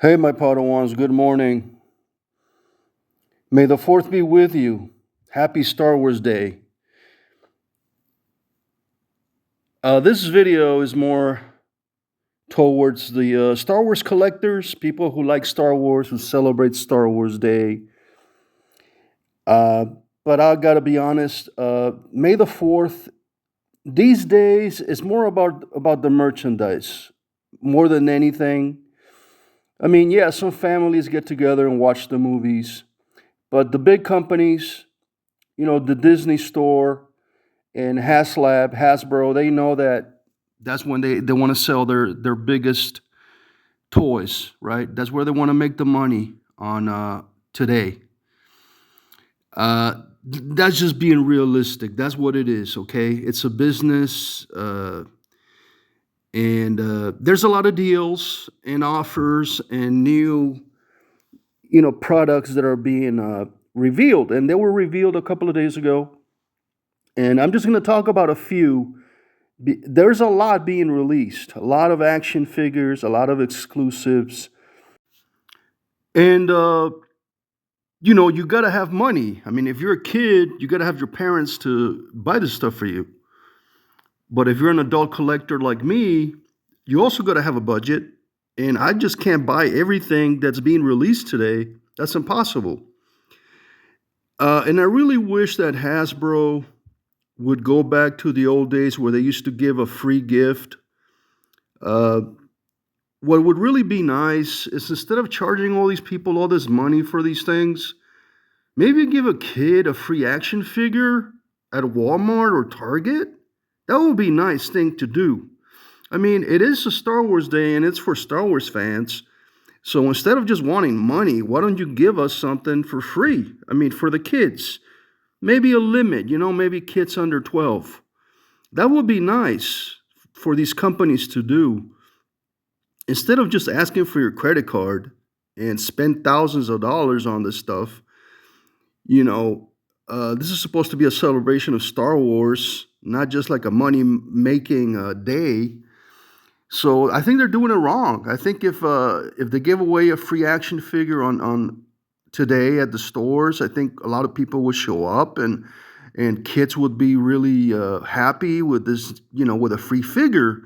Hey, my Padawans, good morning. May the 4th be with you. Happy Star Wars Day. This video is more towards the Star Wars collectors, people who like Star Wars, who celebrate Star Wars Day. Uh, but I gotta be honest, May the 4th, these days, is more about the merchandise more than anything. I mean, yeah, some families get together and watch the movies, but the big companies, the Disney store, and Haslab, Hasbro, they know that that's when they want to sell their biggest toys, right? That's where they want to make the money on today. That's just being realistic. That's what it is, okay? It's a business, and there's a lot of deals and offers and new, products that are being revealed, and they were revealed a couple of days ago. And I'm just going to talk about a few. There's a lot being released, a lot of action figures, a lot of exclusives, and you got to have money. I mean, if you're a kid, you got to have your parents to buy this stuff for you. But if you're an adult collector like me, you also got to have a budget, and I just can't buy everything that's being released today. That's impossible. And I really wish that Hasbro would go back to the old days where they used to give a free gift. Uh, what would really be nice is, instead of charging all these people all this money for these things, maybe give a kid a free action figure at Walmart or Target. That would be a nice thing to do. I mean, it is a Star Wars Day and it's for Star Wars fans. So instead of just wanting money, why don't you give us something for free? I mean, for the kids. Maybe a limit, maybe kids under 12. That would be nice for these companies to do. Instead of just asking for your credit card and spend thousands of dollars on this stuff, you know, this is supposed to be a celebration of Star Wars, not just like a money making day. So I think they're doing it wrong. I think if they give away a free action figure on today at the stores, I think a lot of people would show up, and kids would be really happy with this, with a free figure.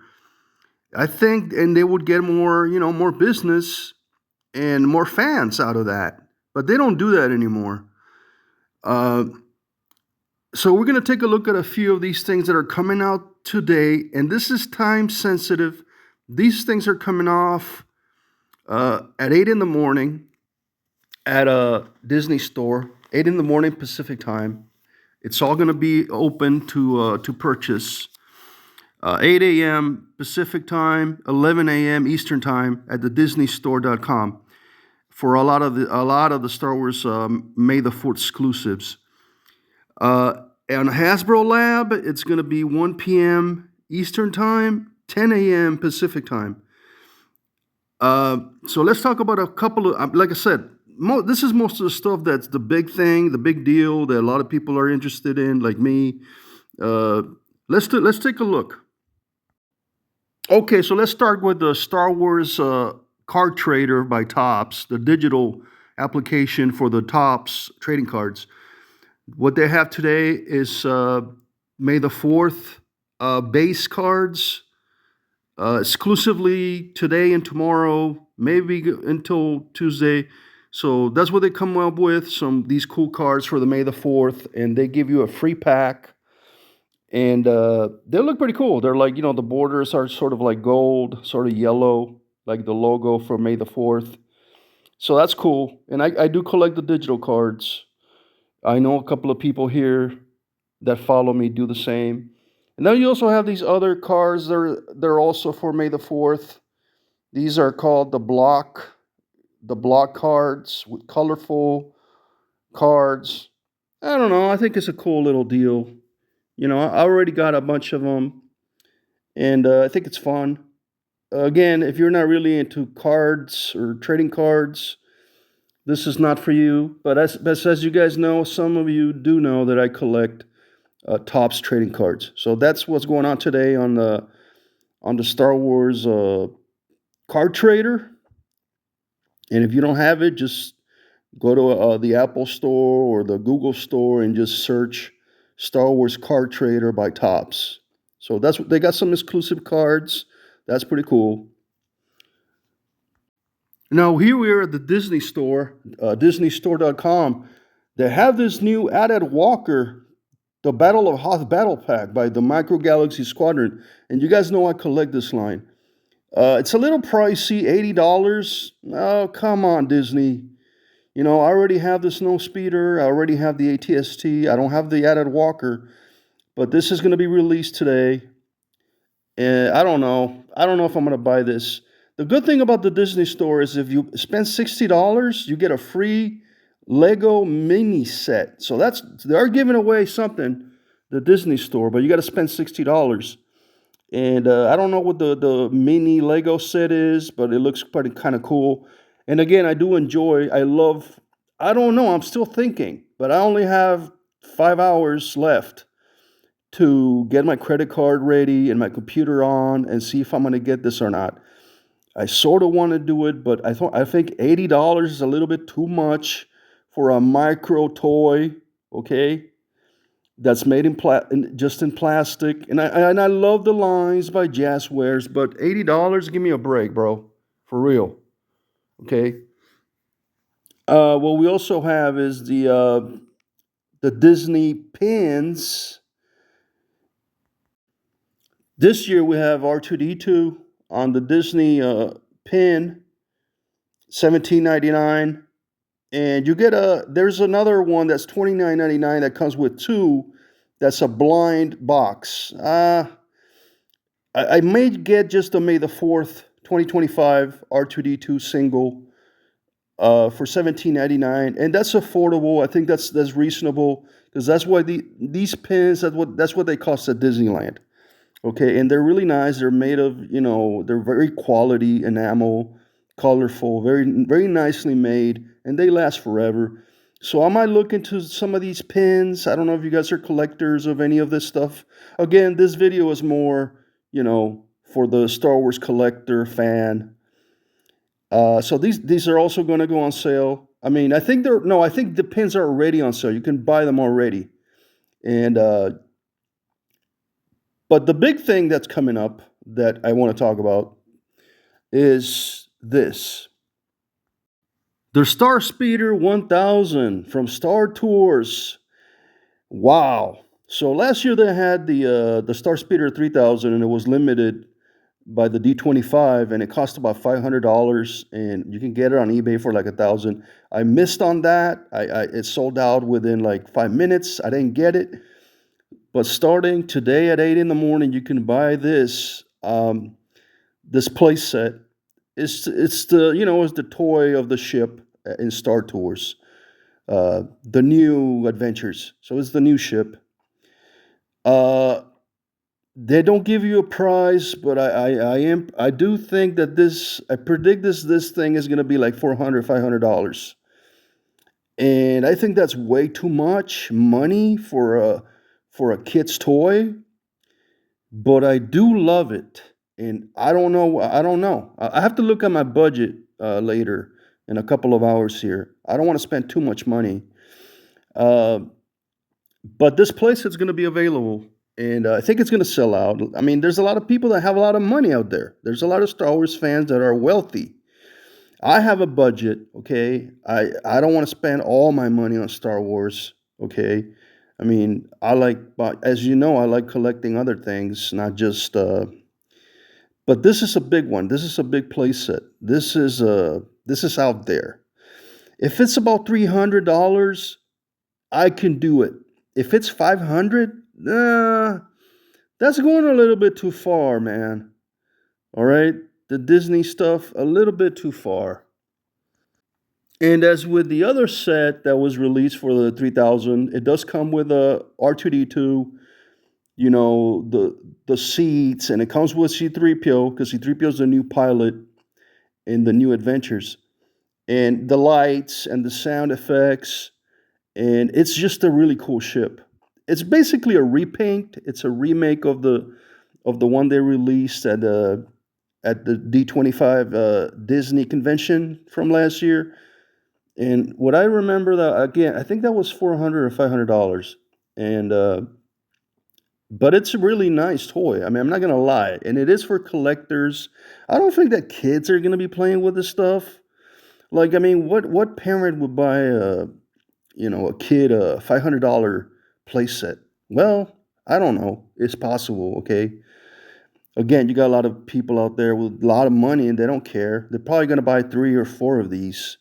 I think, and they would get more, more business and more fans out of that. But they don't do that anymore. Uh, so we're going to take a look at a few of these things that are coming out today, and this is time sensitive. These things are coming off at 8 in the morning at a Disney store, 8 in the morning Pacific time. It's all going to be open to purchase. 8 a.m. Pacific time, 11 a.m. Eastern time at the DisneyStore.com for a lot of the Star Wars May the 4th exclusives. On Hasbro Lab, it's going to be 1 p.m. Eastern time, 10 a.m. Pacific time. So let's talk about a couple of, like I said, this is most of the stuff that's the big thing, the big deal that a lot of people are interested in, like me. Let's take a look. Okay, so let's start with the Star Wars Card Trader by Topps, the digital application for the Topps trading cards. What they have today is May the 4th base cards, exclusively today and tomorrow, maybe until Tuesday. So that's what they come up with, these cool cards for the May the 4th, and they give you a free pack. And they look pretty cool. They're like, the borders are sort of like gold, sort of yellow, like the logo for May the 4th. So that's cool. And I do collect the digital cards. I know a couple of people here that follow me do the same. And then you also have these other cards. They're also for May the 4th. These are called the block cards with colorful cards. I don't know. I think it's a cool little deal. I already got a bunch of them, and I think it's fun. Again, if you're not really into cards or trading cards, this is not for you. But as you guys know, some of you do know that I collect Topps trading cards. So that's what's going on today on the Star Wars card trader. And if you don't have it, just go to the Apple Store or the Google Store and just search Star Wars Card Trader by Tops. So that's what they got, some exclusive cards. That's pretty cool. Now here we are at the Disney Store, DisneyStore.com. They have this new added Walker, the Battle of Hoth Battle Pack by the Micro Galaxy Squadron, and you guys know I collect this line. It's a little pricey, $80. Oh, come on, Disney. You know, I already have the Snow Speeder. I already have the ATST. I don't have the added Walker, but this is going to be released today. And I don't know. I don't know if I'm going to buy this. The good thing about the Disney Store is if you spend $60, you get a free Lego mini set. So they're giving away something, the Disney Store, but you got to spend $60. And I don't know what the mini Lego set is, but it looks pretty kind of cool. And again, I love, I don't know, I'm still thinking, but I only have 5 hours left to get my credit card ready and my computer on and see if I'm going to get this or not. I sort of want to do it, but I think $80 is a little bit too much for a micro toy, okay? That's made just in plastic. And I love the lines by Jazzwares, but $80, give me a break, bro. For real. Okay. What we also have is the Disney pins. This year we have R2D2 on the Disney pin, 17.99, and you get there's another one that's 29.99 that comes with two. That's a blind box. I may get just a May the 4th, 2025 R2D2 single for 17.99, and that's affordable. I think that's reasonable because that's why these pins that's what they cost at Disneyland. Okay, and they're really nice. They're made of, they're very quality enamel, colorful, very very nicely made, and they last forever. So I might look into some of these pins. I don't know if you guys are collectors of any of this stuff. Again, this video is more, for the Star Wars collector fan. So these are also going to go on sale. I mean, I think they're no, I think the pins are already on sale. You can buy them already, and but the big thing that's coming up that I want to talk about is this. The Star Speeder 1000 from Star Tours. Wow. So last year they had the Star Speeder 3000 and it was limited by the D25 and it cost about $500 and you can get it on eBay for like 1,000. I missed on that. It sold out within like 5 minutes. I didn't get it. But starting today at 8 in the morning, you can buy this play set. It's the toy of the ship in Star Tours, the new adventures. So it's the new ship. Uh, they don't give you a prize, but I do think that I predict this thing is gonna be like $400, $500, and I think that's way too much money for a kid's toy. But I do love it, and I don't know. I don't know. I have to look at my budget later in a couple of hours here. I don't want to spend too much money, uh, but this place is going to be available, and I think it's going to sell out. I mean, there's a lot of people that have a lot of money out there. There's a lot of Star Wars fans that are wealthy. I have a budget, okay? I don't want to spend all my money on Star Wars, okay? I mean, but as you know, I like collecting other things, not just. But this is a big one. This is a big playset. This is out there. If it's about $300, I can do it. If it's 500, that's going a little bit too far, man. All right, the Disney stuff a little bit too far. And as with the other set that was released for the 3000, it does come with a R2D2, the seats, and it comes with C3PO because C3PO is the new pilot in the new adventures, and the lights and the sound effects, and it's just a really cool ship. It's basically a repaint. It's a remake of the one they released at the D25 Disney convention from last year. And what I remember that again, I think that was $400 or $500, and but it's a really nice toy. I mean, I'm not gonna lie, and it is for collectors. I don't think that kids are gonna be playing with this stuff. Like, I mean, what parent would buy a kid a $500 playset? Well, I don't know. It's possible. Okay. Again, you got a lot of people out there with a lot of money and they don't care. They're probably gonna buy 3 or 4 of these.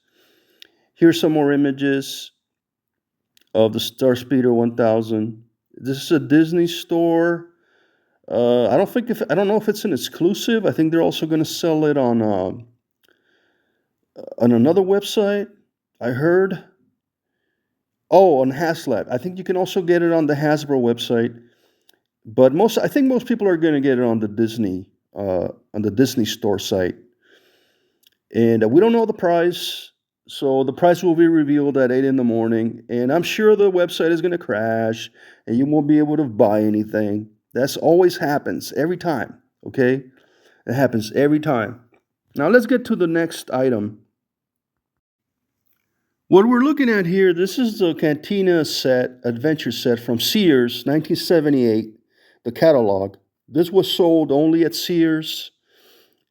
Here's some more images of the Star Speeder 1000. This is a Disney store. I don't know if it's an exclusive. I think they're also going to sell it on another website. I heard. Oh, on Haslab. I think you can also get it on the Hasbro website. But I think most people are going to get it on the Disney store site. And we don't know the price. So the price will be revealed at 8 in the morning. And I'm sure the website is going to crash and you won't be able to buy anything. That's always happens every time. Okay? It happens every time. Now let's get to the next item. What we're looking at here, this is the Cantina set, adventure set from Sears, 1978, the catalog. This was sold only at Sears,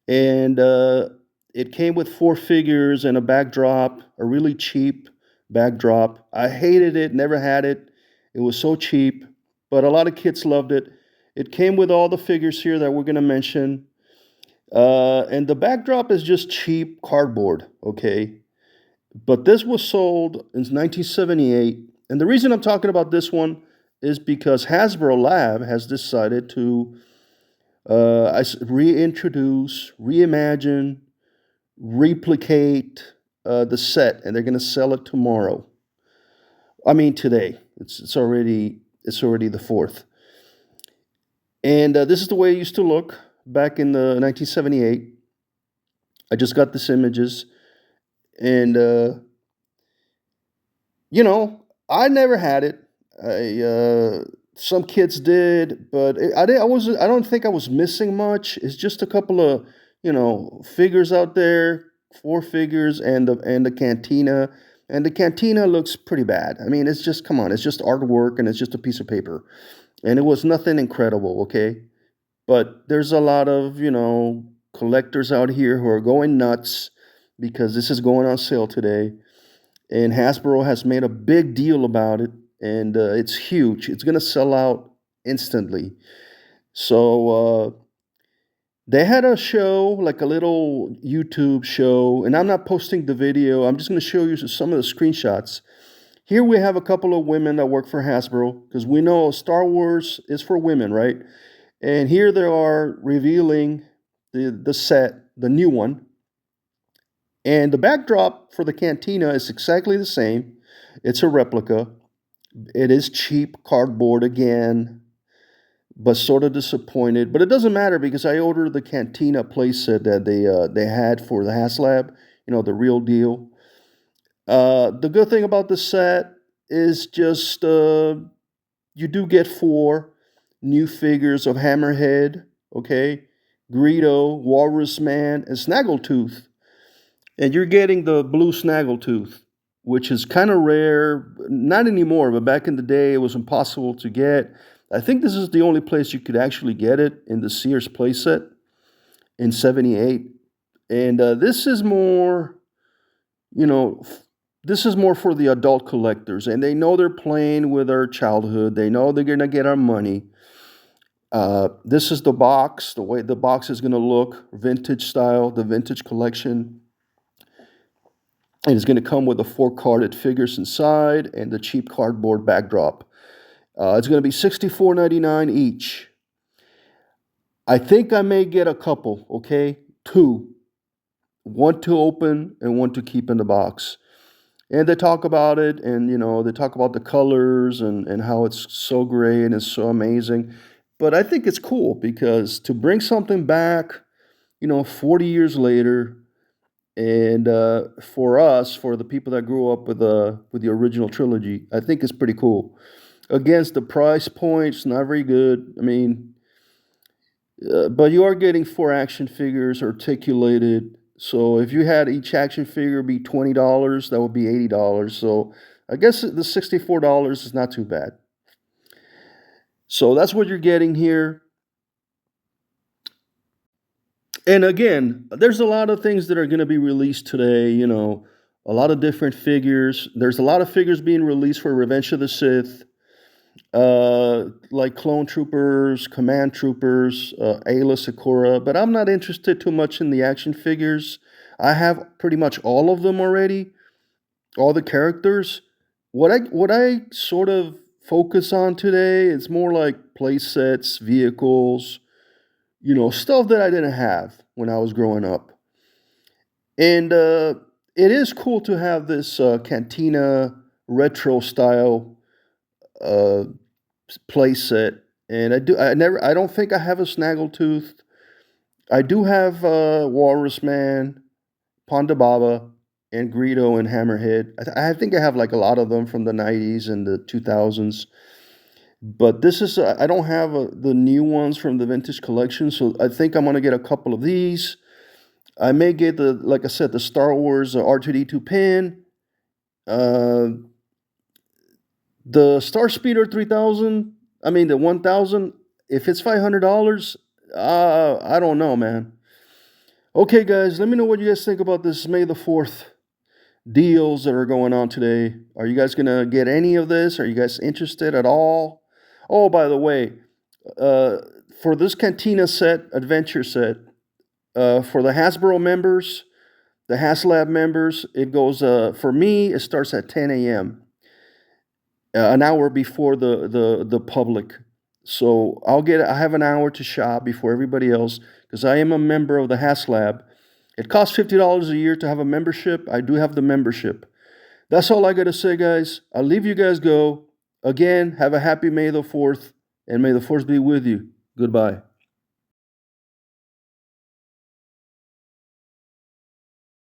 and it came with 4 figures and a backdrop, a really cheap backdrop. I hated it, never had it. It was so cheap, but a lot of kids loved it. It came with all the figures here that we're going to mention. And the backdrop is just cheap cardboard, okay? But this was sold in 1978. And the reason I'm talking about this one is because Hasbro Lab has decided to reintroduce, reimagine, replicate the set, and they're going to sell it tomorrow. I mean today. It's already the 4th. And this is the way it used to look back in the 1978. I just got these images, and I never had it. Some kids did, but I did. I wasn't. I don't think I was missing much. It's just a couple of figures out there, 4 figures, and the cantina. And the cantina looks pretty bad. I mean, it's just come on. It's just artwork, and it's just a piece of paper, and it was nothing incredible. Okay, but there's a lot of collectors out here who are going nuts because this is going on sale today, and Hasbro has made a big deal about it, and it's huge. It's gonna sell out instantly. So they had a show, like a little YouTube show, and I'm not posting the video. I'm just gonna show you some of the screenshots. Here we have a couple of women that work for Hasbro because we know Star Wars is for women, right? And here they are revealing the set, the new one. And the backdrop for the cantina is exactly the same. It's a replica. It is cheap cardboard again, but sort of disappointed. But it doesn't matter because I ordered the cantina playset that they had for the Haslab, the real deal. The good thing about the set is just you do get 4 new figures of Hammerhead, okay, Greedo, Walrus Man, and Snaggletooth. And you're getting the blue Snaggletooth, which is kind of rare. Not anymore, but back in the day, it was impossible to get. I think this is the only place you could actually get it, in the Sears playset in 78. And this is more, this is more for the adult collectors. And they know they're playing with our childhood. They know they're going to get our money. This is the box, the way the box is going to look, vintage style, the vintage collection. And it's going to come with the 4 carded figures inside and the cheap cardboard backdrop. It's going to be $64.99 each. I think I may get a couple, okay? 2. One to open and one to keep in the box. And they talk about it, and they talk about the colors and how it's so great and it's so amazing. But I think it's cool because to bring something back, 40 years later, and for us, for the people that grew up with the original trilogy, I think it's pretty cool. Against the price points, not very good. I mean, But you are getting four action figures articulated. So if you had each action figure be $20, that would be $80. So I guess the $64 is not too bad. So that's what you're getting here. And again, there's a lot of things that are going to be released today. A lot of different figures. There's a lot of figures being released for Revenge of the Sith, like Clone Troopers, Command Troopers, Ayla Sakura. But I'm not interested too much in the action figures. I have pretty much all of them already, all the characters. What I sort of focus on today is more like play sets, vehicles, stuff that I didn't have when I was growing up. And it is cool to have this Cantina retro style uh, play set. And I don't think I have a Snaggletooth. I do have Walrus Man, Ponda Baba, and Greedo and Hammerhead. I think I have like a lot of them from the 90s and the 2000s. But this is, I don't have the new ones from the vintage collection. So I think I'm going to get a couple of these. I may get like I said, the Star Wars R2D2 pin, uh, the Star Speeder 3000. I mean the 1000. If it's $500, I don't know, man. Okay, guys, let me know what you guys think about this May the 4th deals that are going on today. Are you guys gonna get any of this? Are you guys interested at all? Oh, by the way, uh, for this Cantina set, adventure set, for the Hasbro members, the Haslab members, it goes, for me, it starts at 10 a.m., an hour before the public. So I have an hour to shop before everybody else because I am a member of the Haslab. It costs $50 a year to have a membership. I do have the membership. That's all I got to say, guys. I'll leave you guys go. Again, have a happy May the 4th, and may the 4th be with you. Goodbye.